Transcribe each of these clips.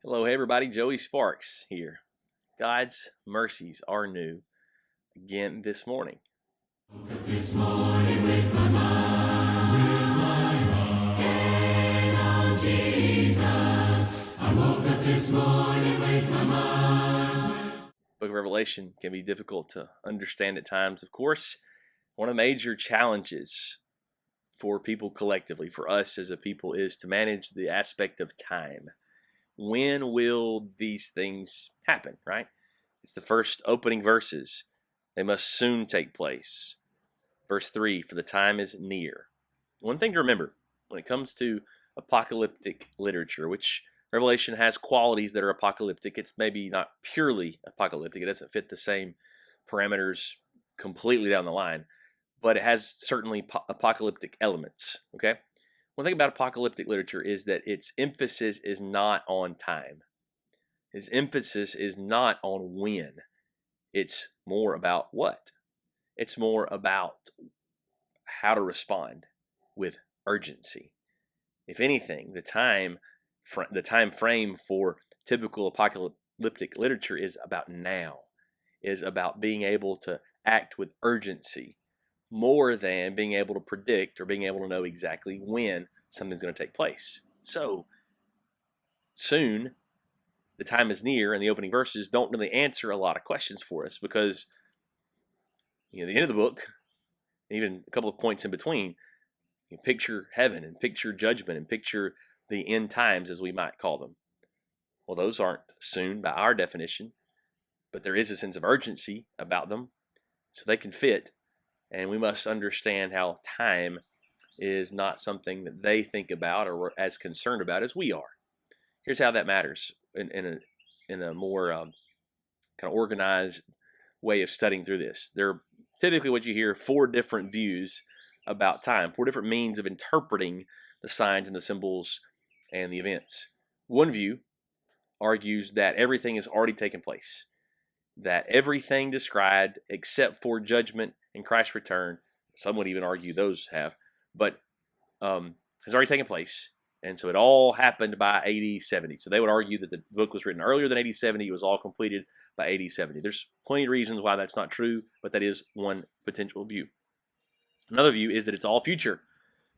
Hello, hey everybody, Joey Sparks here. God's mercies are new again this morning. This morning with my mind stayed on Jesus. I woke up this morning with my mind. Book of Revelation can be difficult to understand at times, of course. One of the major challenges for people collectively, for us as a people, is to manage the aspect of time. When will these things happen, right? It's the first opening verses. They must soon take place. Verse 3, for the time is near. One thing to remember when it comes to apocalyptic literature, which Revelation has qualities that are apocalyptic, it's maybe not purely apocalyptic. It doesn't fit the same parameters completely down the line, but it has certainly apocalyptic elements, okay? One thing about apocalyptic literature is that its emphasis is not on time. Its emphasis is not on when. It's more about what? It's more about how to respond with urgency. If anything, the time frame for typical apocalyptic literature is about now, is about being able to act with urgency more than being able to predict or being able to know exactly when something's going to take place. So soon, the time is near, and the opening verses don't really answer a lot of questions for us because the end of the book, even a couple of points in between, you picture heaven and picture judgment and picture the end times, as we might call them. Well, those aren't soon by our definition, but there is a sense of urgency about them, so they can fit. And we must understand how time is not something that they think about or are as concerned about as we are. Here's how that matters in a more kind of organized way of studying through this. There are typically what you hear 4 different views about time, 4 different means of interpreting the signs and the symbols and the events. One view argues that everything has already taken place, that everything described except for judgment and Christ's return, some would even argue those have, but has already taken place. And so it all happened by AD 70. So they would argue that the book was written earlier than AD 70. It was all completed by AD 70. There's plenty of reasons why that's not true, but that is one potential view. Another view is that it's all future.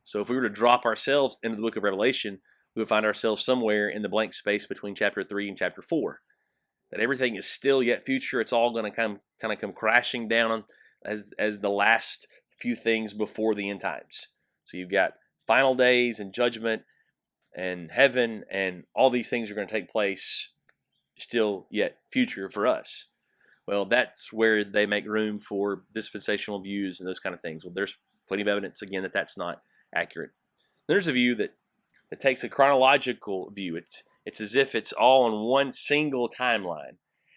So if we were to drop ourselves into the book of Revelation, we would find ourselves somewhere in the blank space between chapter 3 and chapter 4. That everything is still yet future. It's all going to kind of come crashing down as the last few things before the end times. So you've got final days and judgment and heaven, and all these things are going to take place still yet future for us. Well, that's where they make room for dispensational views and those kind of things. Well, there's plenty of evidence, again, that that's not accurate. There's a view that takes a chronological view. It's as if it's all on one single timeline.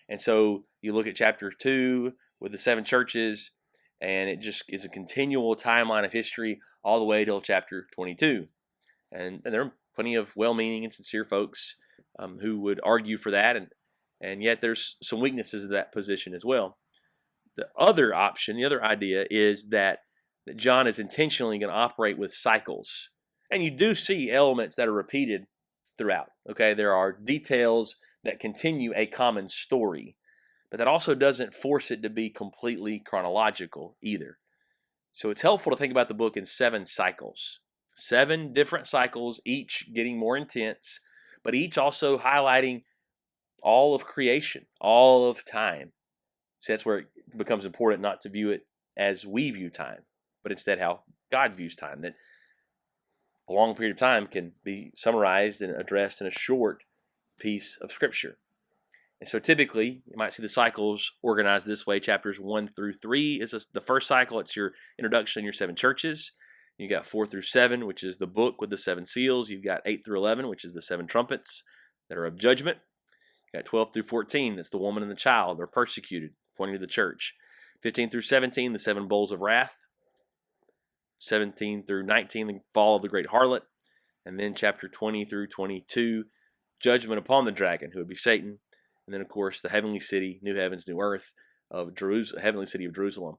And so you look at chapter 2 with the 7 churches, and it just is a continual timeline of history all the way till chapter 22. And there are plenty of well-meaning and sincere folks who would argue for that, and yet there's some weaknesses of that position as well. The other option, the other idea, is that John is intentionally going to operate with cycles. And you do see elements that are repeated throughout. Okay, there are details that continue a common story, but that also doesn't force it to be completely chronological either. So it's helpful to think about the book in 7 cycles. 7 different cycles, each getting more intense, but each also highlighting all of creation, all of time. So that's where it becomes important not to view it as we view time, but instead how God views time. That a long period of time can be summarized and addressed in a short piece of Scripture. And so typically, you might see the cycles organized this way. Chapters 1 through 3 is the first cycle. It's your introduction, your 7 churches. You got 4 through 7, which is the book with the 7 seals. You've got 8 through 11, which is the 7 trumpets that are of judgment. You got 12 through 14, that's the woman and the child. They're persecuted, pointing to the church. 15 through 17, the 7 bowls of wrath. 17 through 19, the fall of the great harlot. And then chapter 20 through 22, judgment upon the dragon, who would be Satan. And then, of course, the heavenly city, new heavens, new earth, of Jerusalem, heavenly city of Jerusalem.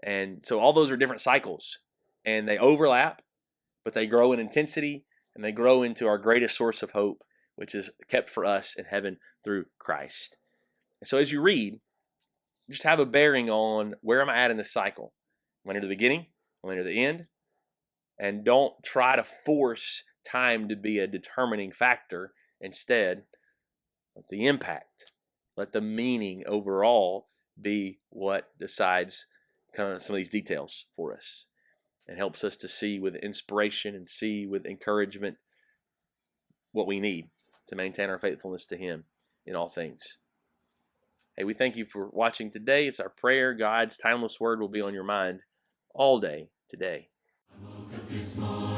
And so all those are different cycles, and they overlap, but they grow in intensity, and they grow into our greatest source of hope, which is kept for us in heaven through Christ. And so as you read, just have a bearing on where am I at in the cycle. Am I near the beginning? Am I near the end? And don't try to force time to be a determining factor. Instead, let the impact, let the meaning overall be what decides kind of some of these details for us and helps us to see with inspiration and see with encouragement what we need to maintain our faithfulness to Him in all things. Hey, we thank you for watching today. It's our prayer God's timeless word will be on your mind all day today. I woke up this morning.